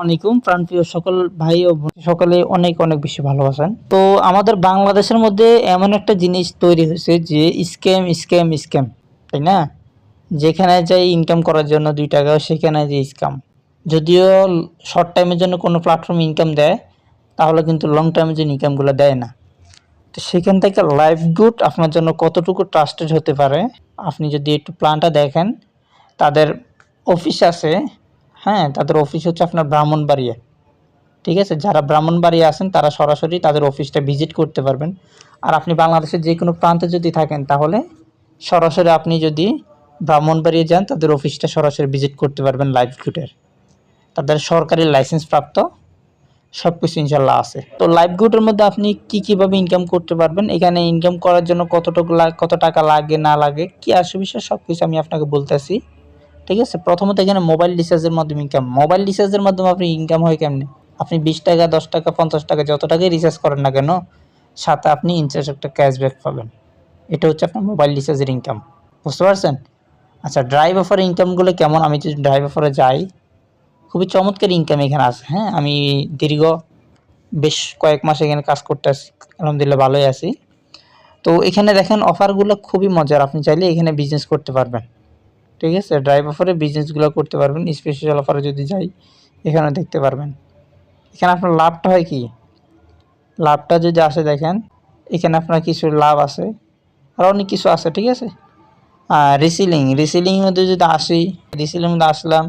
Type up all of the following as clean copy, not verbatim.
আলাইকুম প্রাণপ্রিয় সকল ভাই ও বোন সকলে অনেক অনেক বেশি ভালো আছেন। তো আমাদের বাংলাদেশের মধ্যে এমন একটা জিনিস তৈরি হয়েছে যে স্ক্যাম স্ক্যাম স্ক্যাম, তাই না? যেখানে যাই ইনকাম করার জন্য 2 টাকা, সেখানে যে স্ক্যাম। যদিও শর্ট টাইমের জন্য কোনো প্ল্যাটফর্ম ইনকাম দেয়, তাহলে কিন্তু লং টাইমের জন্য ইনকামগুলো দেয় না। তো সেখান থেকে লাইভগুড আপনার জন্য কতটুকু ট্রাস্টেড হতে পারে, আপনি যদি একটু প্ল্যানটা দেখেন। তাদের অফিস আছে, হ্যাঁ, তাদের অফিস হচ্ছে আপনার ব্রাহ্মণবাড়িয়া। ঠিক আছে, যারা ব্রাহ্মণবাড়িয়া আছেন তারা সরাসরি তাদের অফিসটা ভিজিট করতে পারবেন। আর আপনি বাংলাদেশের যে কোনো প্রান্তে যদি থাকেন, তাহলে সরাসরি আপনি যদি ব্রাহ্মণবাড়িয়া যান, তাদের অফিসটা সরাসরি ভিজিট করতে পারবেন লাইভগুডের। তাদের সরকারি লাইসেন্স প্রাপ্ত সব কিছু ইনশাল্লাহ আছে। তো লাইভগুডের মধ্যে আপনি কীভাবে ইনকাম করতে পারবেন, এখানে ইনকাম করার জন্য কত টাকা লাগে না লাগে, কী আসে বিষয়, সব কিছু আমি আপনাকে বলতেছি। ঠিক আছে, প্রথমত এখানে মোবাইল রিচার্জের মাধ্যমে ইনকাম। মোবাইল রিচার্জের মাধ্যমে আপনি ইনকাম হয় কেমনে? আপনি 20 টাকা, 10 টাকা, 50 টাকা যত টাকাই রিচার্জ করেন না কেন, সাথে আপনি ইনচার্জ একটা ক্যাশব্যাক পাবেন। এটা হচ্ছে আপনার মোবাইল রিচার্জের ইনকাম। বুঝতে পারছেন? আচ্ছা, ড্রাইভ অফার ইনকামগুলো কেমন? আমি যদি ড্রাইভ অফারে যাই, খুবই চমৎকার ইনকাম এখানে আছে। হ্যাঁ, আমি দীর্ঘ বেশ কয়েক মাস এখানে কাজ করতে আছি, আলহামদুলিল্লাহ ভালোই আছি। তো এখানে দেখেন অফারগুলো খুবই মজার, আপনি চাইলে এখানে বিজনেস করতে পারবেন। ঠিক আছে, ড্রাইভ অফারে বিজনেসগুলো করতে পারবেন। স্পেশাল অফারে যদি যাই, এখানে দেখতে পারবেন। এখানে আপনার লাভটা হয় কি, লাভটা যদি আসে দেখেন, এখানে আপনার কিছু লাভ আছে, আর অনেক কিছু আছে। ঠিক আছে, রিসেলিং মধ্যে যদি আসি, রিসেলিং মধ্যে আসলাম,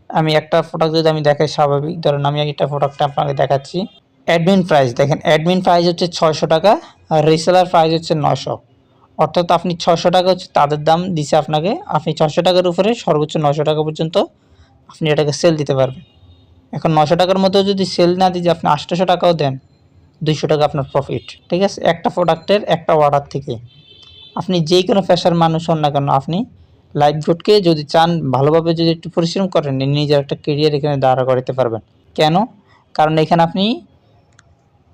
আমি একটা প্রোডাক্ট যদি আমি দেখাই, স্বাভাবিক ধরেন আমি একটা প্রোডাক্টটা আপনাকে দেখাচ্ছি। অ্যাডমিন প্রাইস দেখেন, অ্যাডমিন প্রাইস হচ্ছে 600 টাকা, আর রিসেলার প্রাইস হচ্ছে 900। অর্থাৎ আপনি 600 টাকা হচ্ছে তাদের দাম দিছে আপনাকে, আপনি 600 টাকার উপরে সর্বোচ্চ 900 টাকা পর্যন্ত আপনি এটাকে সেল দিতে পারবেন। এখন 900 টাকার মধ্যে যদি সেল না দিয়ে আপনি 800 টাকাও দেন, 200 টাকা আপনার প্রফিট। ঠিক আছে, একটা প্রোডাক্টের একটা অর্ডার থেকে। আপনি যে কোনো পেশার মানুষ হন না কেন, আপনি লাইভগুডকে যদি চান ভালোভাবে, যদি একটু পরিশ্রম করেন, নিজের একটা কেরিয়ার এখানে দাঁড়া করাতে পারবেন। কেন? কারণ এখানে আপনি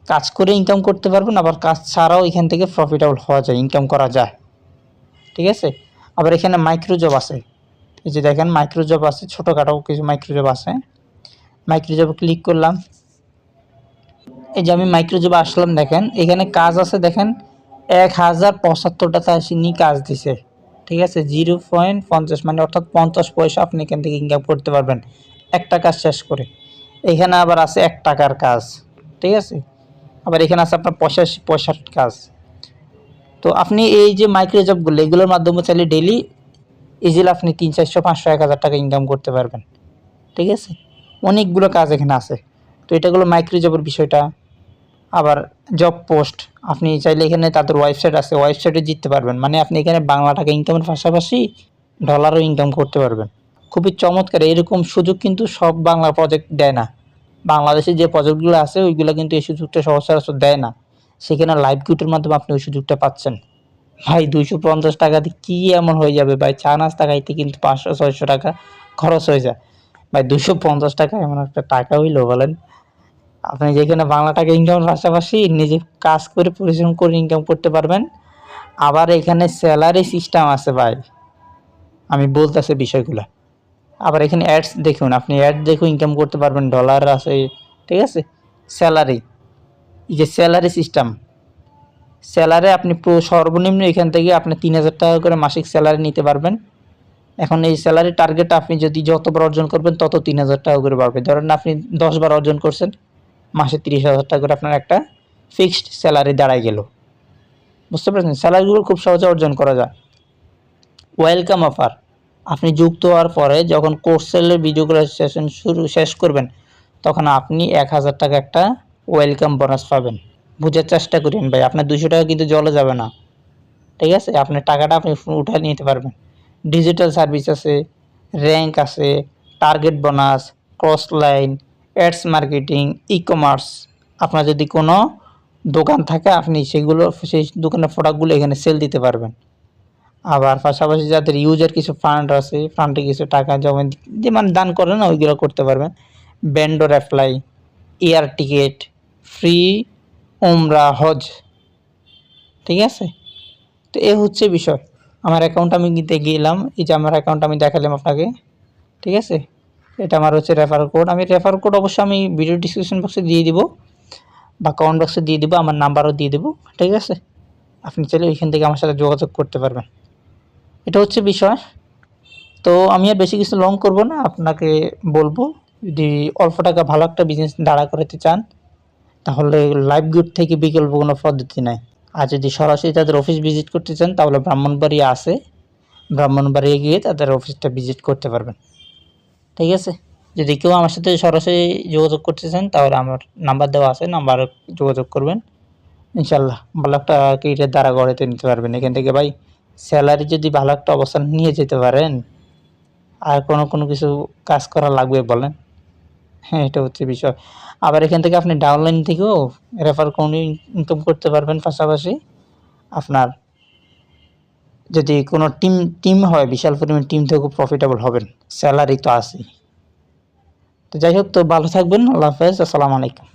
কাজ করে ইনকাম করতে পারবেন, আবার কাজ ছাড়াও এখান থেকে প্রফিটেবল হওয়া যায়, ইনকাম করা যায়। ঠিক আছে, আবার এখানে মাইক্রো জব আছে। এই যে দেখেন মাইক্রো জব আছে, ছোটোখাটো কিছু মাইক্রো জব আছে। মাইক্রো জবে ক্লিক করলাম, এই যে আমি মাইক্রো জবে আসলাম, দেখেন এখানে কাজ আছে। দেখেন 1075 টাকা আসেনি, কাজ দিছে। ঠিক আছে, 0.50 মানে অর্থাৎ 50 পয়সা আপনি এখান থেকে ইনকাম করতে পারবেন একটা কাজ শেষ করে। এখানে আবার আছে 1 টাকার কাজ। ঠিক আছে, আবার এখানে আছে আপনার 85 পয়সার কাজ। তো আপনি এই যে মাইক্রো জবগুলো, এগুলোর মাধ্যমে চাইলে ডেইলি ইজিলি আপনি 300, 400, 500, 1000 টাকা ইনকাম করতে পারবেন। ঠিক আছে, অনেকগুলো কাজ এখানে আছে। তো এটা হলো মাইক্রো জবের বিষয়টা। আবার জব পোস্ট, আপনি চাইলে এখানে তাদের ওয়েবসাইট আছে, ওয়েবসাইটে জিততে পারবেন। মানে আপনি এখানে বাংলা টাকা ইনকামের পাশাপাশি ডলারও ইনকাম করতে পারবেন। খুবই চমৎকার। এরকম সুযোগ কিন্তু সব বাংলা প্রজেক্ট দেয় না। বাংলাদেশে যে প্রজেক্টগুলো আছে ওইগুলো কিন্তু এই সুযোগটা সচরাচর দেয় না। সেখানে লাইভগুডের মাধ্যমে আপনি ওই সুযোগটা পাচ্ছেন। ভাই 250 টাকা দিয়ে কী এমন হয়ে যাবে ভাই? চা নাস্তা খাইতে কিন্তু 500-600 টাকা খরচ হয়ে যায়। ভাই 250 টাকা এমন একটা টাকা হইলো বলেন? আপনি যেখানে বাংলা টাকা ইনকামের পাশাপাশি নিজে কাজ করে পরিশ্রম করে ইনকাম করতে পারবেন। আবার এখানে স্যালারি সিস্টেম আছে ভাই, আমি বলতেছি বিষয়গুলো। আবার এখানে অ্যাডস দেখুন, আপনি অ্যাড দেখে ইনকাম করতে পারবেন, ডলার আছে। ঠিক আছে, স্যালারি, এই যে স্যালারি সিস্টেম, স্যালারি আপনি সর্বনিম্ন এখান থেকে আপনি 3000 টাকা করে মাসিক স্যালারি নিতে পারবেন। এখন এই স্যালারি টার্গেট আপনি যদি যতবার অর্জন করবেন তত 3000 টাকা করে বাড়বে। ধরেন আপনি 10 বার অর্জন করছেন, মাসে 30,000 টাকা করে আপনার একটা ফিক্সড স্যালারি দাঁড়ায় গেল। বুঝতে পারছেন? স্যালারিগুলো খুব সহজে অর্জন করা যায়। ওয়েলকাম অফার, আপনি যুক্ত হওয়ার পরে যখন কোর্স সেলের ভিডিওগুলো সেশন শেষ করবেন, তখন আপনি 1000 টাকা একটা ওয়েলকাম বোনাস পাবেন। বুঝার চেষ্টা করেন ভাই, আপনার 200 টাকা কিন্তু জলে যাবে না। ঠিক আছে, আপনার টাকাটা আপনি উঠায় নিতে পারবেন। ডিজিটাল সার্ভিস আছে, র্যাঙ্ক আছে, target bonus, cross line, ads marketing, e commerce. আপনার যদি কোনো দোকান থাকে, আপনি সেগুলো, সেই দোকানের প্রোডাক্টগুলো এখানে সেল দিতে পারবেন। আবার পাশাপাশি যাদের ইউজার কিছু ফান্ড আছে, ফান্ডে কিছু টাকা জমা যে মানে দান করে না, ওইগুলো করতে পারবেন। Vendor apply, air ticket, free উমরা, হজ। ঠিক আছে, তো এ হচ্ছে বিষয়। আমার অ্যাকাউন্ট আমি গেলাম, এই যে আমার অ্যাকাউন্ট আমি দেখালাম আপনাকে। ঠিক আছে, এটা আমার হচ্ছে রেফার কোড। আমি রেফার কোড অবশ্যই আমি ভিডিও ডিসক্রিপশন বক্সে দিয়ে দিব বা কমেন্ট বক্সে দিয়ে দিব, আমার নাম্বারও দিয়ে দেবো, ঠিক আছে? আপনি চাইলে ওইখান থেকে আমার সাথে যোগাযোগ করতে পারবেন। এটা হচ্ছে বিষয়। তো আমি আর বেশি কিছু লং করব না, আপনাকে বলবো যদি অল্প টাকা ভালো একটা বিজনেস দাঁড়া করাতে চান তাহলে লাইভগুড থেকে বিকল্প কোনো পদ্ধতি নাই। আর যদি সরাসরি তাদের অফিস ভিজিট করতে চান তাহলে ব্রাহ্মণবাড়িয়া আছে, ব্রাহ্মণবাড়িয়া গিয়ে তাদের অফিসটা ভিজিট করতে পারবেন, ঠিক আছে? যদি কেউ আমার সাথে সরাসরি যোগাযোগ করতে চান তাহলে আমার নাম্বার দেওয়া আছে, নাম্বারে যোগাযোগ করবেন। ইনশাল্লাহ ভালো একটা ক্যারিয়ার দ্বারা গড়ে নিতে পারবেন এখান থেকে ভাই। স্যালারি যদি ভালো একটা অবস্থান নিয়ে যেতে পারেন, আর কোনো কিছু কাজ করা লাগবে বলেন? হ্যাঁ, এটা হচ্ছে বিষয়। আবার এখান থেকে আপনি ডাউনলাইন থেকেও রেফার করে ইনকাম করতে পারবেন। পাশাপাশি আপনার যদি কোনো টিম হয়, বিশাল পরিমাণ টিম থেকেও প্রফিটেবল হবেন, স্যালারি তো আছেই। তো যাই হোক, তো ভালো থাকবেন। আল্লাহ হাফেজ, আসসালামু আলাইকুম।